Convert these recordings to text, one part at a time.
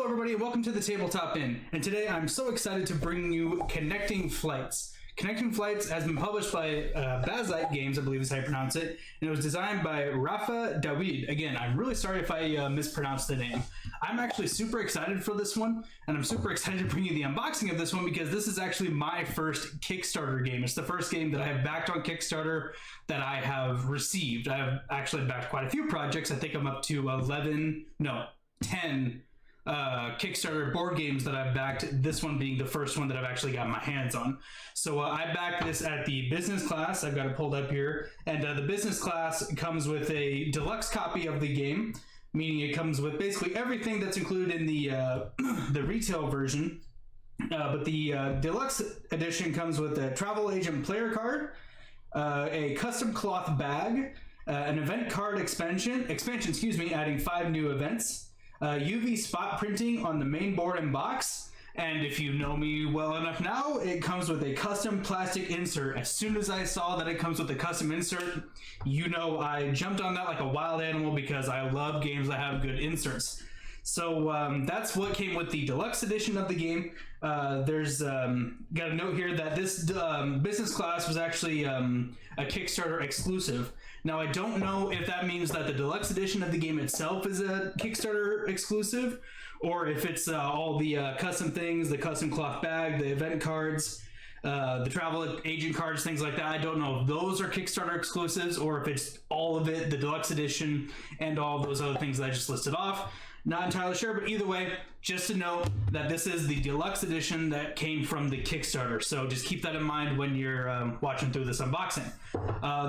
Hello everybody and welcome to the Tabletop Inn, and today I'm so excited to bring you Connecting Flights. Connecting Flights has been published by Bazite Games, I believe is how you pronounce it, and it was designed by Rafa David. Again, I'm really sorry if I mispronounced the name. I'm actually super excited for this one, and I'm super excited to bring you the unboxing of this one because this is actually my first Kickstarter game. It's the first game that I have backed on Kickstarter that I have received. I have actually backed quite a few projects. I think I'm up to 10 Kickstarter board games that I've backed, this one being the first one that I've actually got my hands on. So I backed this at the business class. I've got it pulled up here, and the business class comes with a deluxe copy of the game, meaning it comes with basically everything that's included in the the retail version, but the deluxe edition comes with a travel agent player card, a custom cloth bag, an event card expansion, adding 5 new events, UV spot printing on the main board and box, and if you know me well enough now, it comes with a custom plastic insert. As soon as I saw that it comes with a custom insert, you know I jumped on that like a wild animal because I love games that have good inserts. So that's what came with the deluxe edition of the game. There's got a note here that this business class was actually a Kickstarter exclusive. Now, I don't know if that means that the deluxe edition of the game itself is a Kickstarter exclusive, or if it's all the custom things, the custom cloth bag, the event cards, the travel agent cards, things like that. I don't know if those are Kickstarter exclusives, or if it's all of it, the deluxe edition, and all those other things that I just listed off. Not entirely sure, but either way, just to note that this is the deluxe edition that came from the Kickstarter. So just keep that in mind when you're watching through this unboxing.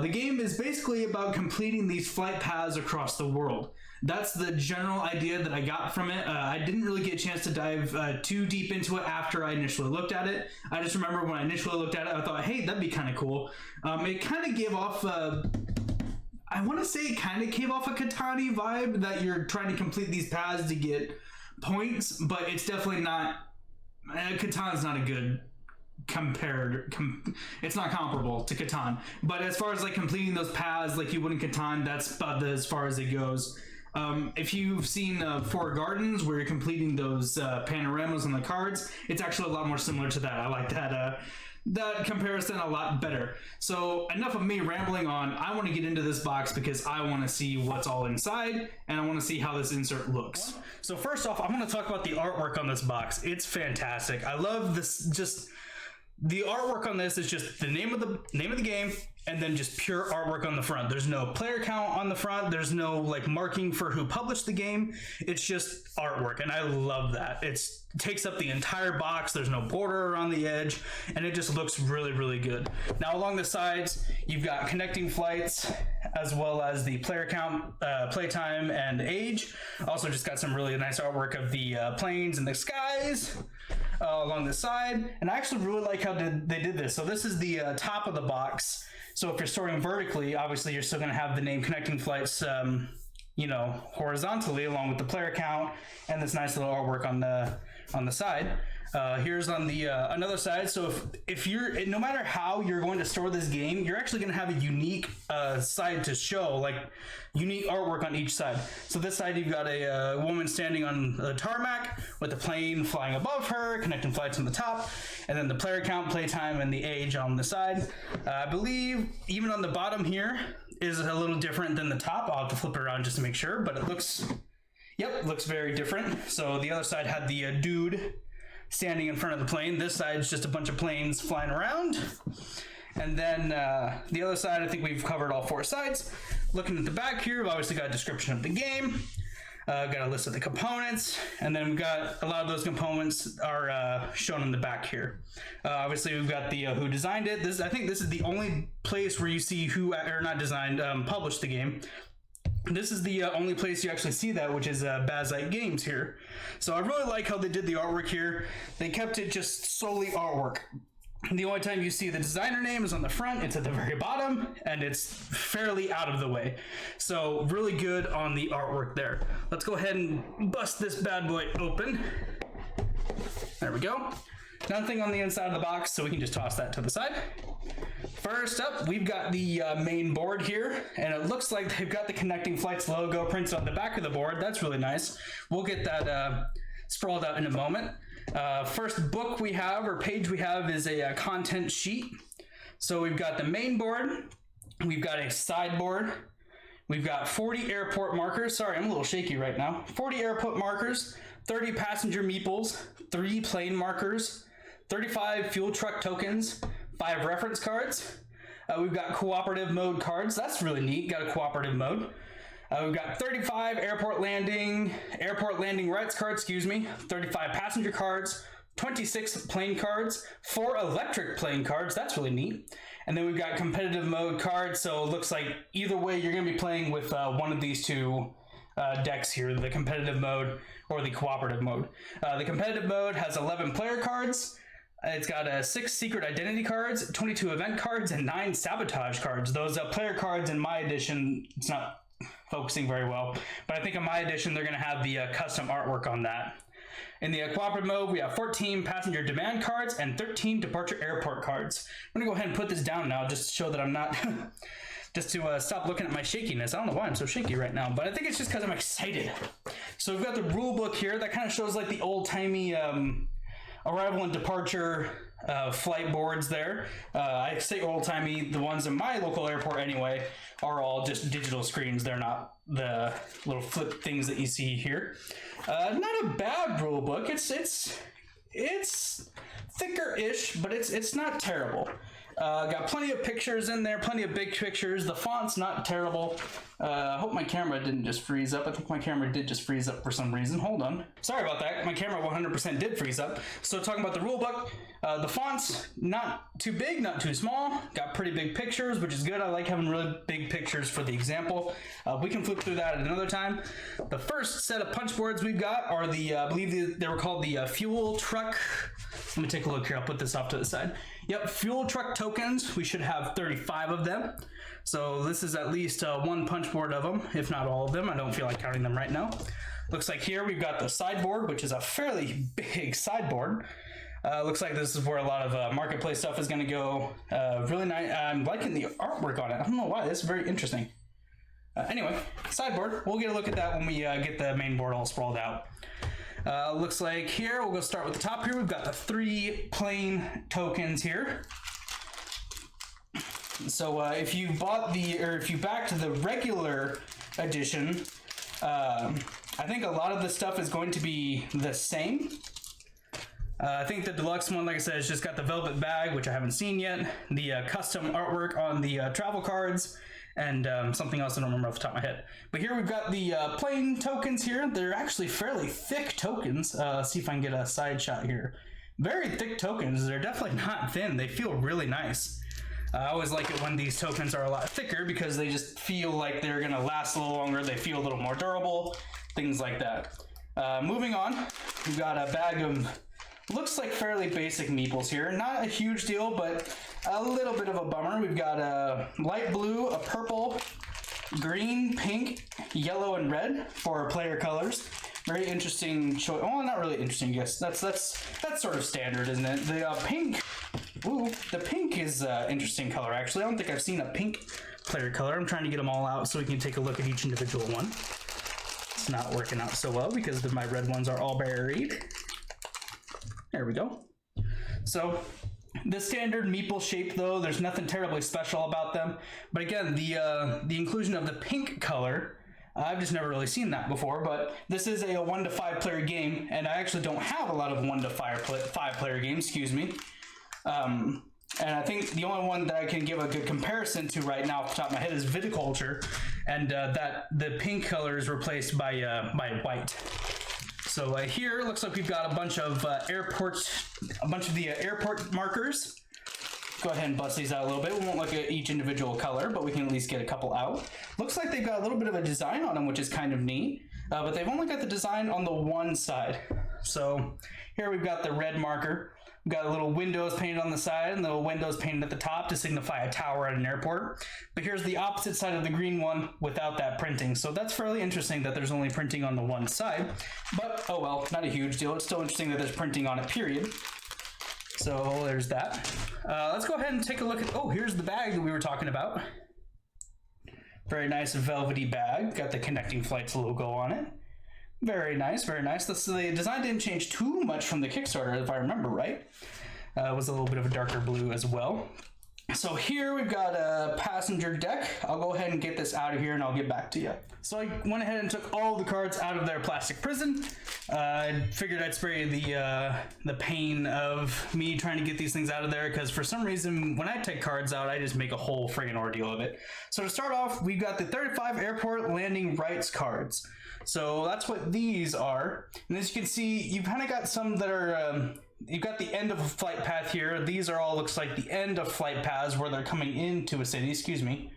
The game is basically about completing these flight paths across the world. That's the general idea that I got from it. I didn't really get a chance to dive too deep into it after I initially looked at it. I just remember when I initially looked at it, I thought, hey, that'd be kind of cool. It kind of gave off... I want to say it kind of gave off a Catan vibe, that you're trying to complete these paths to get points, but it's definitely not. Catan's not a good it's not comparable to Catan. But as far as like completing those paths like you would in Catan, that's about as far as it goes. If you've seen Four Gardens, where you're completing those panoramas on the cards, it's actually a lot more similar to that. I like that comparison a lot better. So enough of me rambling on. I want to get into this box because I want to see what's all inside, and I want to see how this insert looks. So first off, I want to talk about the artwork on this box. It's fantastic. I love this. Just the artwork on this is just the name of the game, and then just pure artwork on the front. There's no player count on the front. There's no like marking for who published the game. It's just artwork, and I love that. It takes up the entire box. There's no border around the edge, and it just looks really, really good. Now along the sides, you've got connecting flights, as well as the player count, playtime, and age. Also just got some really nice artwork of the planes and the skies along the side. And I actually really like how they did this. So this is the top of the box. So if you're sorting vertically, obviously you're still going to have the name Connecting Flights, horizontally, along with the player count and this nice little artwork on the side. Here's on the another side. So if you're, no matter how you're going to store this game, you're actually going to have a unique side to show, like unique artwork on each side. So this side, you've got a woman standing on the tarmac with the plane flying above her, Connecting Flights on the top, and then the player count, playtime, and the age on the side. I believe even on the bottom here is a little different than the top. I'll have to flip it around just to make sure, but it looks very different. So the other side had the dude standing in front of the plane. This side's just a bunch of planes flying around. And then the other side, I think we've covered all 4 sides. Looking at the back here, we've obviously got a description of the game. Got a list of the components, and then we've got a lot of those components are shown in the back here. Obviously, we've got the who designed it. I think this is the only place where you see who, or not designed, published the game. This is the only place you actually see that, which is Bazite Games here. So I really like how they did the artwork here. They kept it just solely artwork. The only time you see the designer name is on the front. It's at the very bottom, and it's fairly out of the way. So really good on the artwork there. Let's go ahead and bust this bad boy open. There we go. Nothing on the inside of the box, so we can just toss that to the side. First up, we've got the main board here, and it looks like they've got the Connecting Flights logo printed on the back of the board. That's really nice. We'll get that sprawled out in a moment. First book we have, or page we have, is a content sheet. So we've got the main board, we've got a sideboard, we've got 40 airport markers. Sorry, I'm a little shaky right now. 40 airport markers, 30 passenger meeples, 3 plane markers, 35 fuel truck tokens, 5 reference cards. We've got cooperative mode cards. That's really neat. Got a cooperative mode. We've got 35 airport landing rights cards, 35 passenger cards, 26 plane cards, 4 electric plane cards. That's really neat. And then we've got competitive mode cards. So it looks like either way you're going to be playing with one of these two decks here, the competitive mode or the cooperative mode. The competitive mode has 11 player cards. It's got 6 secret identity cards, 22 event cards, and 9 sabotage cards. Those player cards in my edition, it's not focusing very well, but I think in my edition they're going to have the custom artwork on that. In the cooperative mode, we have 14 passenger demand cards and 13 departure airport cards. I'm going to go ahead and put this down now just to show that I'm not... just to stop looking at my shakiness. I don't know why I'm so shaky right now, but I think it's just because I'm excited. So we've got the rule book here. That kind of shows like the old-timey arrival and departure flight boards there. I say old-timey. The ones in my local airport anyway are all just digital screens. They're not the little flip things that you see here. Not a bad rule book. It's thicker-ish, but it's not terrible. Got plenty of pictures in there, plenty of big pictures. The font's not terrible. I hope my camera didn't just freeze up. I think my camera did just freeze up for some reason. Hold on. Sorry about that. My camera 100% did freeze up. So talking about the rule book, the font's not too big, not too small. Got pretty big pictures, which is good. I like having really big pictures for the example. We can flip through that at another time. The first set of punch boards we've got are the, I believe they were called the fuel truck. Let me take a look here. I'll put this off to the side. Yep, fuel truck tokens. We should have 35 of them. So this is at least one punch board of them, if not all of them. I don't feel like counting them right now. Looks like here we've got the sideboard, which is a fairly big sideboard. Looks like this is where a lot of marketplace stuff is going to go. Really nice. I'm liking the artwork on it. I don't know why. This is very interesting. Anyway, sideboard. We'll get a look at that when we get the main board all sprawled out. Looks like here, we'll go start with the top here. We've got the 3 plane tokens here. So if you bought if you backed the regular edition, I think a lot of the stuff is going to be the same. I think the deluxe one, like I said, has just got the velvet bag, which I haven't seen yet, the custom artwork on the travel cards, and something else I don't remember off the top of my head. But here we've got the plain tokens here. They're actually fairly thick tokens. Let's see if I can get a side shot here. Very thick tokens. They're definitely not thin. They feel really nice. I always like it when these tokens are a lot thicker because they just feel like they're going to last a little longer. They feel a little more durable, things like that. Moving on, we've got a bag of, looks like fairly basic meeples here. Not a huge deal, but a little bit of a bummer. We've got a light blue, a purple, green, pink, yellow, and red for player colors. Very interesting choice. Well, not really interesting, yes. That's sort of standard, isn't it? The pink, ooh, the pink is interesting color, actually. I don't think I've seen a pink player color. I'm trying to get them all out so we can take a look at each individual one. It's not working out so well because my red ones are all buried. There we go. So the standard meeple shape, though, there's nothing terribly special about them. But again, the inclusion of the pink color, I've just never really seen that before. But this is a 1 to 5 player game, and I actually don't have a lot of 1 to 5 player games. Excuse me. And I think the only one that I can give a good comparison to right now off the top of my head is Viticulture, and that the pink color is replaced by white. So here looks like we've got a bunch of airport markers. Go ahead and bust these out a little bit. We won't look at each individual color, but we can at least get a couple out. Looks like they've got a little bit of a design on them, which is kind of neat, but they've only got the design on the one side. So here we've got the red marker. We've got little windows painted on the side and little windows painted at the top to signify a tower at an airport. But here's the opposite side of the green one without that printing. So that's fairly interesting that there's only printing on the one side. But, oh well, not a huge deal. It's still interesting that there's printing on it, period. So there's that. Let's go ahead and take a look at, oh, here's the bag that we were talking about. Very nice velvety bag. Got the Connecting Flights logo on it. Very nice, very nice. The design didn't change too much from the Kickstarter, if I remember right. It was a little bit of a darker blue as well. So here we've got a passenger deck. I'll go ahead and get this out of here and I'll get back to you. So I went ahead and took all the cards out of their plastic prison. I figured I'd spare you the pain of me trying to get these things out of there, because for some reason when I take cards out, I just make a whole friggin' ordeal of it. So to start off, we've got the 35 airport landing rights cards. So that's what these are. And as you can see, you've kind of got some that are... you've got the end of a flight path here. These are all, looks like, the end of flight paths where they're coming into a city, excuse me.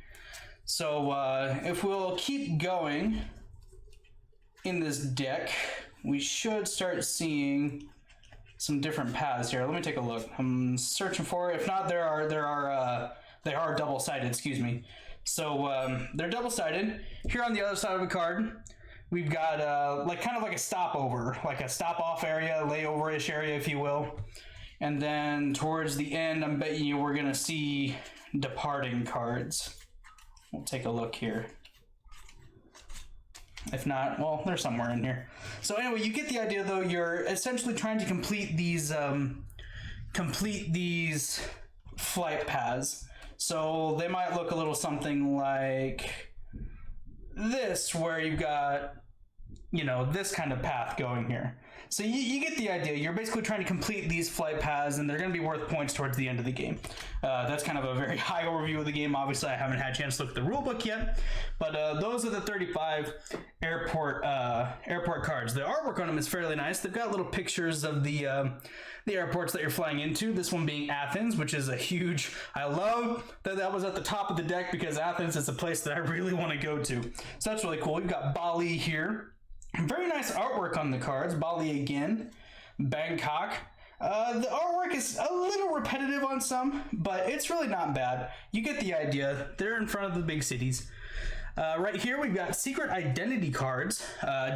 So if we'll keep going in this deck, we should start seeing some different paths here. Let me take a look. I'm searching for it. If not, they are double-sided, excuse me. So they're double-sided. Here on the other side of the card, we've got like kind of like a stopover, like a stop-off area, layover-ish area, if you will. And then towards the end, I'm betting you we're gonna see departing cards. We'll take a look here. If not, well, they're somewhere in here. So anyway, you get the idea, though. You're essentially trying to complete these flight paths. So they might look a little something like this, where you've got, you know, this kind of path going here. So you get the idea. You're basically trying to complete these flight paths, and they're going to be worth points towards the end of the game. That's kind of a very high overview of the game. Obviously, I haven't had a chance to look at the rulebook yet, but those are the 35 airport cards. The artwork on them is fairly nice. They've got little pictures of the airports that you're flying into. This one being Athens, which is a huge... I love that was at the top of the deck, because Athens is a place that I really want to go to. So that's really cool. We've got Bali here. Very nice artwork on the cards. Bali again. Bangkok. The artwork is a little repetitive on some, but it's really not bad. You get the idea. They're in front of the big cities. Right here we've got secret identity cards.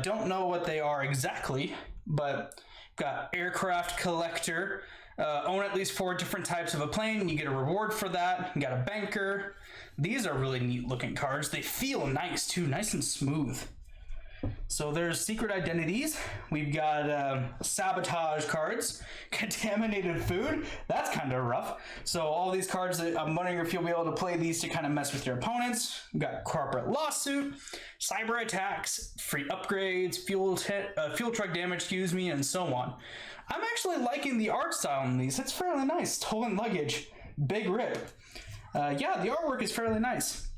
Don't know what they are exactly, but got aircraft collector. Own at least 4 different types of a plane. You get a reward for that. You got a banker. These are really neat looking cards. They feel nice too, nice and smooth. So there's secret identities. We've got sabotage cards, contaminated food. That's kind of rough. So all these cards, I'm wondering if you'll be able to play these to kind of mess with your opponents. We've got corporate lawsuit, cyber attacks, free upgrades, fuel truck damage, excuse me, and so on. I'm actually liking the art style on these. It's fairly nice. Stolen luggage, big rip. Yeah, the artwork is fairly nice.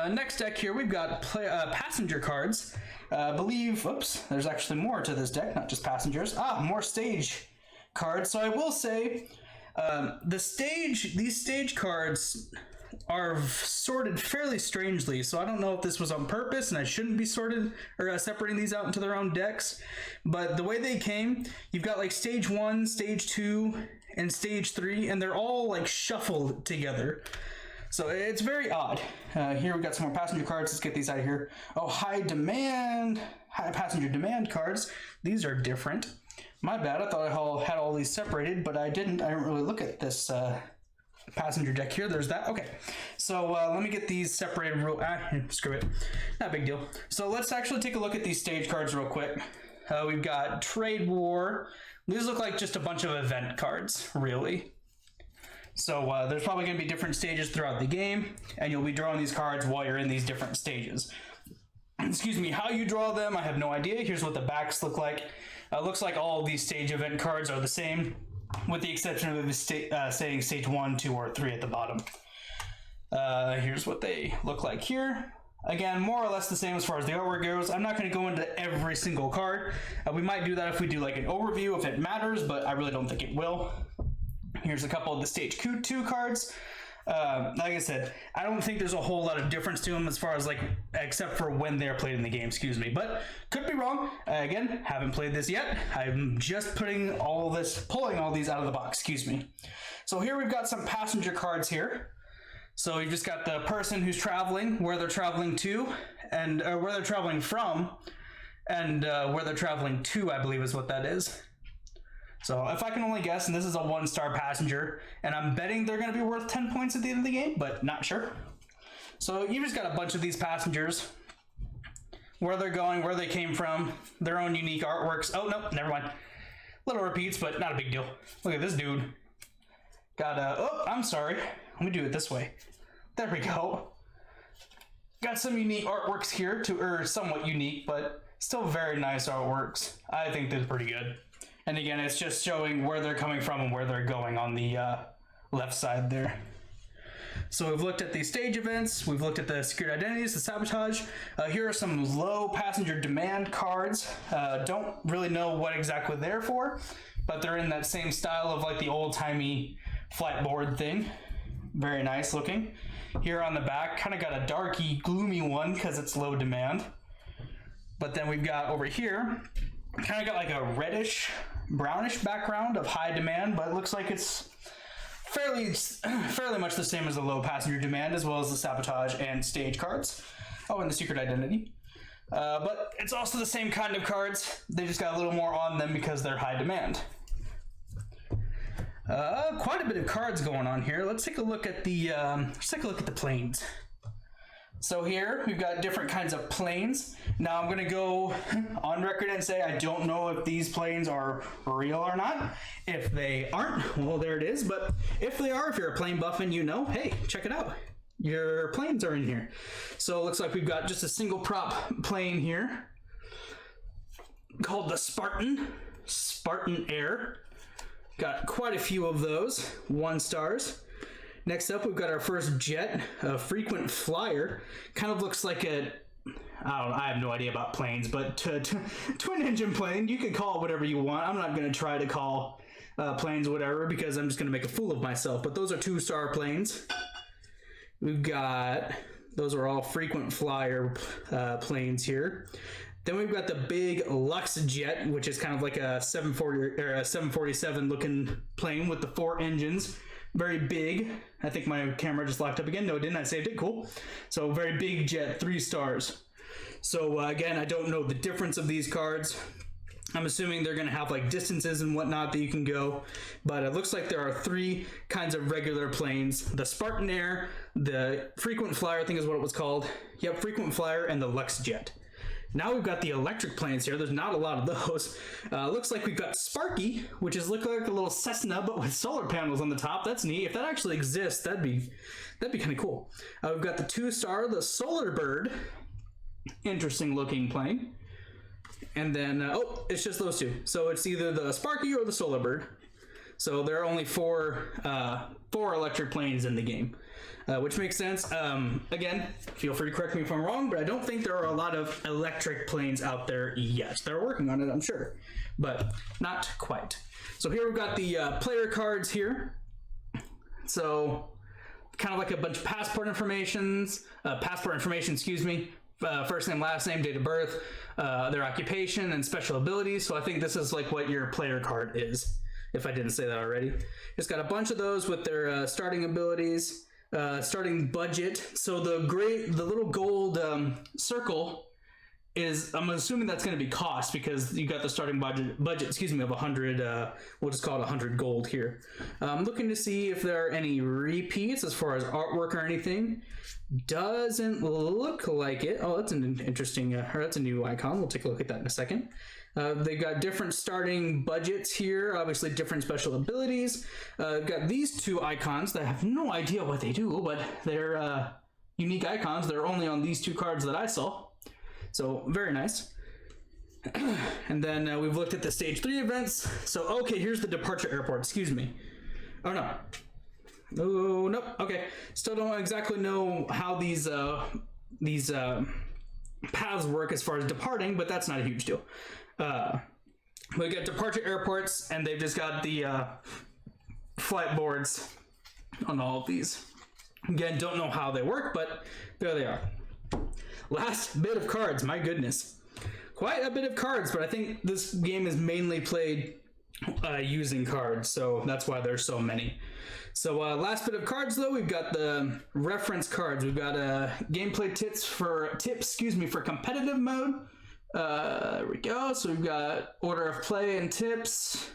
Next deck here, we've got passenger cards. I believe, oops, there's actually more to this deck, not just passengers. More stage cards. So I will say, these stage cards are sorted fairly strangely. So I don't know if this was on purpose and I shouldn't be sorted or separating these out into their own decks. But the way they came, you've got like stage 1, stage 2, and stage 3, and they're all like shuffled together. So it's very odd. Here we got some more passenger cards. Let's get these out of here. Oh, high passenger demand cards. These are different. My bad. I thought I had all these separated, but I didn't. I didn't really look at this passenger deck here. There's that. Okay. So let me get these separated screw it. Not a big deal. So let's actually take a look at these stage cards real quick. We've got Trade War. These look like just a bunch of event cards, really. So there's probably going to be different stages throughout the game, and you'll be drawing these cards while you're in these different stages. Excuse me, how you draw them, I have no idea. Here's what the backs look like. Looks like all of these stage event cards are the same, with the exception of the stating stage 1, 2, or 3 at the bottom. Here's what they look like here. Again, more or less the same as far as the artwork goes. I'm not going to go into every single card. We might do that if we do like an overview, if it matters, but I really don't think it will. Here's a couple of the stage 2 cards. Like I said, I don't think there's a whole lot of difference to them as far as like, except for when they're played in the game, excuse me. But could be wrong. Again, haven't played this yet. I'm just pulling all these out of the box, excuse me. So here we've got some passenger cards here. So you've just got the person who's traveling, where they're traveling to, and where they're traveling from, and where they're traveling to, I believe is what that is. So if I can only guess, and this is a 1-star passenger, and I'm betting they're going to be worth 10 points at the end of the game, but not sure. So you just got a bunch of these passengers. where they're going, where they came from, their own unique artworks. Oh, no, never mind. Little repeats, but not a big deal. Look at this dude. Got a, oh, I'm sorry. Let me do it this way. There we go. Got some unique artworks here, or somewhat unique, but still very nice artworks. I think they're pretty good. And again, it's just showing where they're coming from and where they're going on the left side there. So we've looked at the stage events, we've looked at the secret identities, the sabotage. Here are some low passenger demand cards. Don't really know what exactly they're for, but they're in that same style of like the old-timey flight board thing. Very nice looking. Here on the back, kind of got a darky, gloomy one because it's low demand. But then we've got over here, kind of got like a reddish, brownish background of high demand, but it looks like it's fairly much the same as the low passenger demand, as well as the sabotage and stage cards. Oh, and the secret identity. But it's also the same kind of cards. They just got a little more on them because they're high demand. Quite a bit of cards going on here. Let's take a look at the planes. So here we've got different kinds of planes. Now I'm going to go on record and say I don't know if these planes are real or not. If they aren't, well, there it is. But if they are, if you're a plane buff and you know, hey, check it out. Your planes are in here. So it looks like we've got just a single prop plane here called the Spartan Air. Got quite a few of those, 1 stars. Next up, we've got our first jet, a frequent flyer. Kind of looks like a, I have no idea about planes, but twin engine plane. You can call it whatever you want. I'm not going to try to call planes whatever because I'm just going to make a fool of myself. But those are 2-star planes. We've got, those are all frequent flyer planes here. Then we've got the big Lux jet, which is kind of like a 740 or a 747 looking plane with the 4 engines. Very big. I think my camera just locked up again. No, it didn't. I saved it. Cool. So very big jet, 3 stars. So again, I don't know the difference of these cards. I'm assuming they're going to have like distances and whatnot that you can go. But it looks like there are 3 kinds of regular planes. The Spartan Air, the Frequent Flyer, I think is what it was called. Yep, Frequent Flyer, and the Lux jet. Now we've got the electric planes here. There's not a lot of those. Looks like we've got Sparky, which is looking like a little Cessna, but with solar panels on the top. That's neat. If that actually exists, that'd be kind of cool. We've got the 2-star, the Solar Bird. Interesting looking plane. And then, oh, it's just those 2. So it's either the Sparky or the Solar Bird. So there are only 4 electric planes in the game. Which makes sense. Again, feel free to correct me if I'm wrong, but I don't think there are a lot of electric planes out there yet. They're working on it, I'm sure, but not quite. So here we've got the player cards here. So kind of like a bunch of passport information, excuse me, first name, last name, date of birth, their occupation, and special abilities. So I think this is like what your player card is, if I didn't say that already. It's got a bunch of those with their starting abilities. Starting budget. So the little gold circle is, I'm assuming that's going to be cost because you got the starting budget, excuse me, of 100. We'll just call it 100 gold here. I'm looking to see if there are any repeats as far as artwork or anything. Doesn't look like it. Oh, that's an interesting, or that's a new icon. We'll take a look at that in a second. They've got different starting budgets here, obviously different special abilities. Got these 2 icons that I have no idea what they do, but they're unique icons. They're only on these 2 cards that I saw. So very nice. And then we've looked at the stage 3 events. So, okay, here's the departure airport. Excuse me. Oh, no. Oh, nope. Okay. Still don't exactly know how these paths work as far as departing, but that's not a huge deal. We got departure airports, and they've just got the flight boards on all of these. Again, don't know how they work, but there they are. Last bit of cards, my goodness. Quite a bit of cards, but I think this game is mainly played using cards, so that's why there's so many. So last bit of cards though, we've got the reference cards. We've got gameplay tips for competitive mode. There we go. So we've got order of play and tips.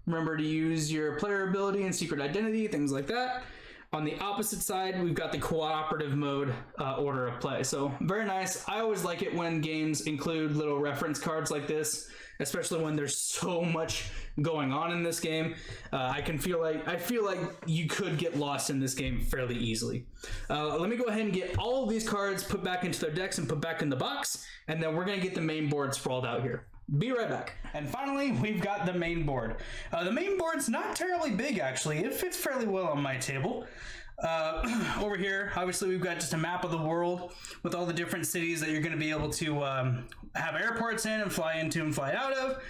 Remember to use your player ability and secret identity, things like that. On the opposite side, we've got the cooperative mode order of play. So very nice. I always like it when games include little reference cards like this, especially when there's so much going on in this game. I feel like you could get lost in this game fairly easily. Let me go ahead and get all of these cards put back into their decks and put back in the box, and then we're gonna get the main board sprawled out here. Be right back. And finally, we've got the main board. The main board's not terribly big, actually. It fits fairly well on my table. Over here, obviously, we've got just a map of the world with all the different cities that you're going to be able to have airports in and fly into and fly out of.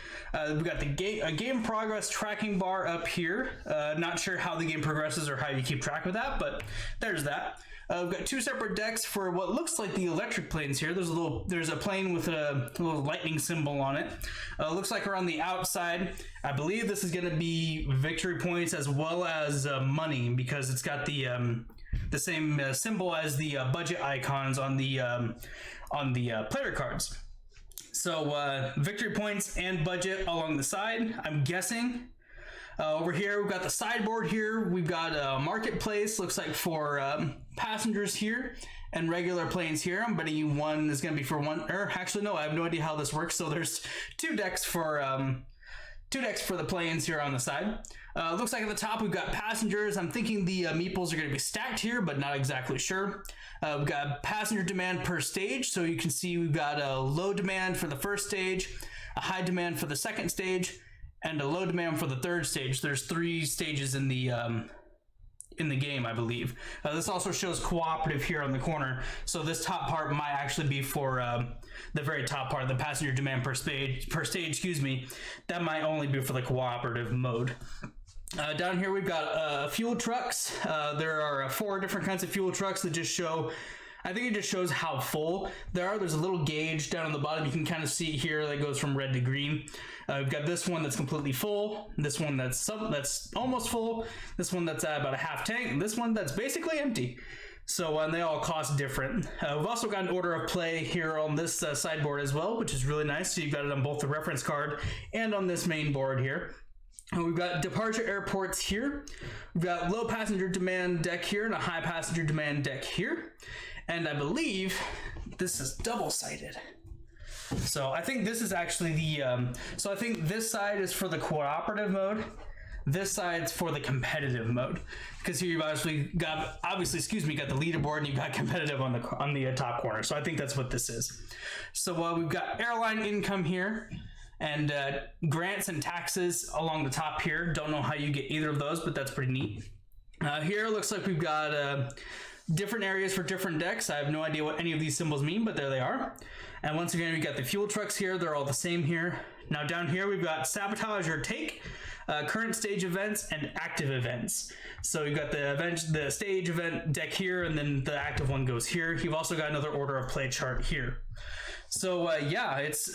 We've got the game progress tracking bar up here. Not sure how the game progresses or how you keep track of that, but there's that. We've got two separate decks for what looks like the electric planes here. There's a plane with a little lightning symbol on it. Looks like around the outside, I believe this is going to be victory points as well as money, because it's got the same symbol as the budget icons on the player cards. So victory points and budget along the side, I'm guessing. Over here, we've got the sideboard here. We've got a marketplace, looks like for passengers here, and regular planes here. I'm betting one is going to be for one, or actually no, I have no idea how this works. So there's two decks for the planes here on the side. Looks like at the top we've got passengers. I'm thinking the meeples are going to be stacked here, but not exactly sure. We've got passenger demand per stage, so you can see we've got a low demand for the first stage, a high demand for the second stage, and a low demand for the third stage. There's 3 stages in the game, I believe. This also shows cooperative here on the corner, so this top part might actually be for the very top part, the passenger demand per stage, excuse me. That might only be for the cooperative mode. Down here we've got fuel trucks. There are 4 different kinds of fuel trucks that just show, I think it just shows how full they are. There's a little gauge down on the bottom. You can kind of see here that goes from red to green. We've got this one that's completely full, this one that's almost full, this one that's at about a half tank, and this one that's basically empty. So and they all cost different. We've also got an order of play here on this sideboard as well, which is really nice. So you've got it on both the reference card and on this main board here. We've got departure airports here. We've got low passenger demand deck here and a high passenger demand deck here. And I believe this is double-sided. So I think this is actually the, so I think this side is for the cooperative mode. This side's for the competitive mode. Because here you've got the leaderboard and you've got competitive on the top corner. So I think that's what this is. So we've got airline income here and grants and taxes along the top here. Don't know how you get either of those, but that's pretty neat. Here looks like we've got different areas for different decks. I have no idea what any of these symbols mean, but there they are. And once again, we got the fuel trucks here. They're all the same here. Now down here, we've got sabotage or take, current stage events, and active events. So you've got the stage event deck here, and then the active one goes here. You've also got another order of play chart here. So yeah, it's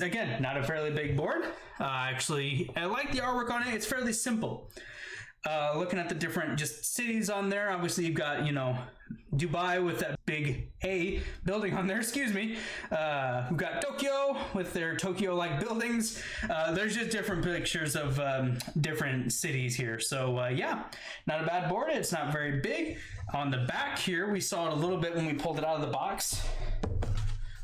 again, not a fairly big board. Actually, I like the artwork on it. It's fairly simple. Looking at the different just cities on there, obviously you've got, Dubai with that big A building on there, excuse me. We've got Tokyo with their Tokyo-like buildings. There's just different pictures of different cities here. So yeah, not a bad board. It's not very big. On the back here, we saw it a little bit when we pulled it out of the box.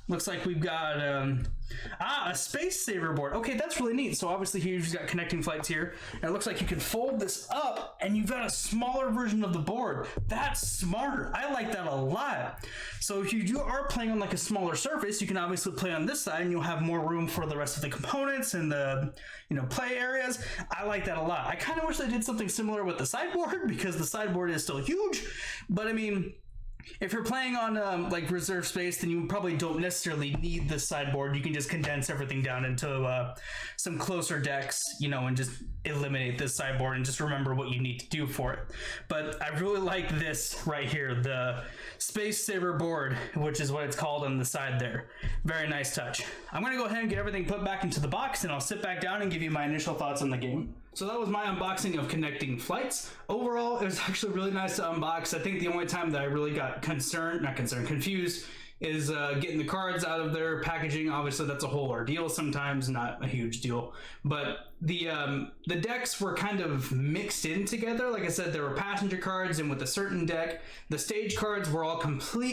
Looks like we've got a space saver board. Okay, that's really neat. So obviously here you've got connecting flights here. And it looks like you can fold this up and you've got a smaller version of the board. That's smarter. I like that a lot. So if you are playing on like a smaller surface, you can obviously play on this side and you'll have more room for the rest of the components and the play areas. I like that a lot. I kind of wish they did something similar with the sideboard because the sideboard is still huge. But I mean, if you're playing on like reserve space, then you probably don't necessarily need this sideboard. You can just condense everything down into some closer decks, and just eliminate this sideboard and just remember what you need to do for it. But I really like this right here, the Space Saver board, which is what it's called on the side there. Very nice touch. I'm going to go ahead and get everything put back into the box, and I'll sit back down and give you my initial thoughts on the game. So that was my unboxing of Connecting Flights. Overall, it was actually really nice to unbox. I think the only time that I really got confused is getting the cards out of their packaging. Obviously, that's a whole ordeal sometimes, not a huge deal. But the decks were kind of mixed in together. Like I said, there were passenger cards, and with a certain deck, the stage cards were all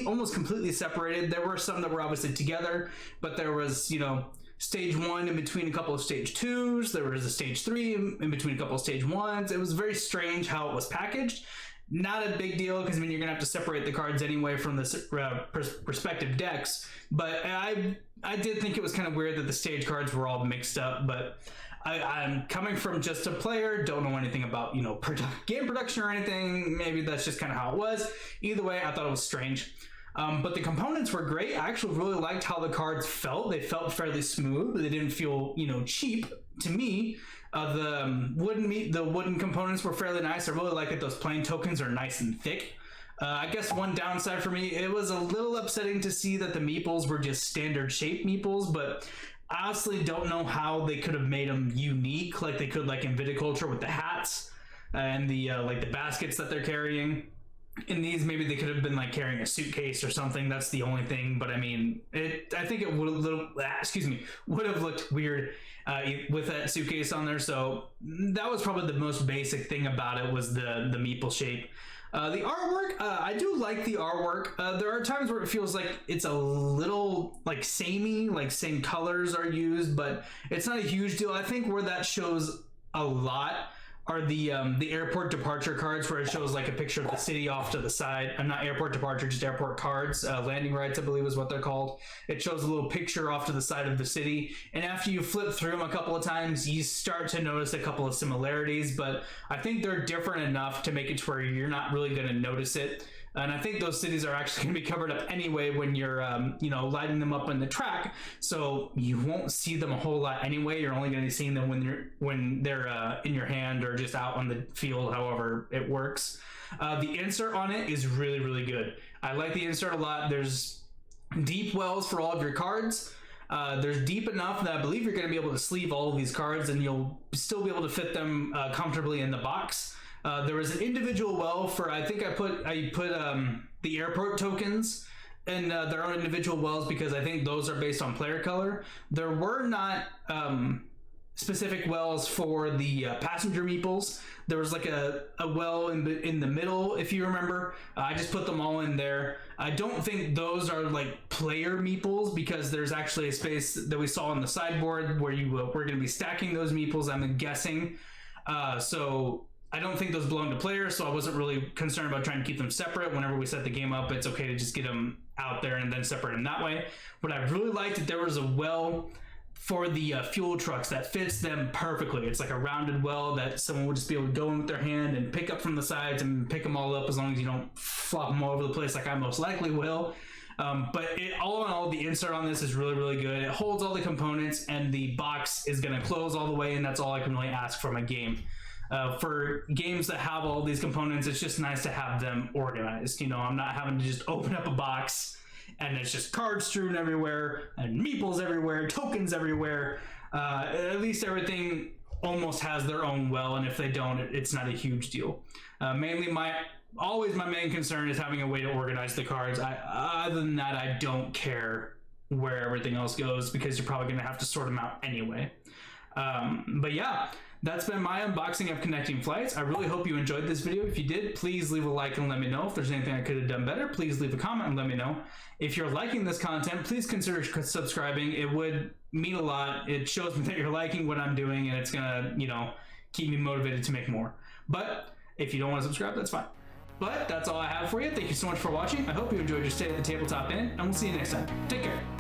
almost completely separated. There were some that were obviously together, but there was, you know, stage 1 in between a couple of stage 2s. There was a stage 3 in between a couple of stage 1s. It was very strange how it was packaged. Not a big deal, because I mean, you're gonna have to separate the cards anyway from the respective decks. But I did think it was kind of weird that the stage cards were all mixed up. But I'm coming from just a player, don't know anything about, you know, game production or anything. Maybe that's just kind of how it was. Either way, I thought it was strange. But the components were great. I actually really liked how the cards felt. They felt fairly smooth. They didn't feel, you know, cheap to me. The wooden components were fairly nice. I really like that those plain tokens are nice and thick. I guess one downside for me, it was a little upsetting to see that the meeples were just standard shape meeples, but I honestly don't know how they could have made them unique like they could like in Viticulture with the hats and the like the baskets that they're carrying. In these, maybe they could have been like carrying a suitcase or something. That's the only thing. But I mean, I think it would have looked weird with that suitcase on there. So that was probably the most basic thing about it, was the meeple shape. The artwork, I do like the artwork. There are times where it feels like it's a little like samey, like same colors are used, but it's not a huge deal. I think where that shows a lot are the airport departure cards, where it shows like a picture of the city off to the side. Not airport departure, just airport cards. Landing rights, I believe, is what they're called. It shows a little picture off to the side of the city, and after you flip through them a couple of times, you start to notice a couple of similarities, but I think they're different enough to make it to where you're not really going to notice it. And I think those cities are actually going to be covered up anyway when you're, you know, lighting them up on the track. So you won't see them a whole lot anyway. You're only going to be seeing them when they're in your hand or just out on the field, however it works. The insert on it is really, really good. I like the insert a lot. There's deep wells for all of your cards. There's deep enough that I believe you're going to be able to sleeve all of these cards, and you'll still be able to fit them comfortably in the box. There was an individual well for, I think I put the airport tokens and their own individual wells, because I think those are based on player color. There were not specific wells for the passenger meeples. There was like a well in the middle, if you remember. I just put them all in there. I don't think those are like player meeples, because there's actually a space that we saw on the sideboard where you were going to be stacking those meeples, I'm guessing. So I don't think those belong to players, so I wasn't really concerned about trying to keep them separate. Whenever we set the game up, it's okay to just get them out there and then separate them that way. But I really liked that there was a well for the fuel trucks that fits them perfectly. It's like a rounded well that someone would just be able to go in with their hand and pick up from the sides and pick them all up, as long as you don't flop them all over the place like I most likely will. But all in all, the insert on this is really, really good. It holds all the components, and the box is going to close all the way, and that's all I can really ask from a game. For games that have all these components, it's just nice to have them organized. You know, I'm not having to just open up a box and it's just cards strewn everywhere and meeples everywhere, tokens everywhere. At least everything almost has their own well, and if they don't, it's not a huge deal. Mainly my main concern is having a way to organize the cards. Other than that, I don't care where everything else goes, because you're probably going to have to sort them out anyway. But yeah, that's been my unboxing of Connecting Flights. I really hope you enjoyed this video. If you did, please leave a like and let me know. If there's anything I could have done better, please leave a comment and let me know. If you're liking this content, please consider subscribing. It would mean a lot. It shows me that you're liking what I'm doing, and it's gonna, you know, keep me motivated to make more. But if you don't want to subscribe, that's fine. But that's all I have for you. Thank you so much for watching. I hope you enjoyed your stay at the tabletop inn, and we'll see you next time. Take care.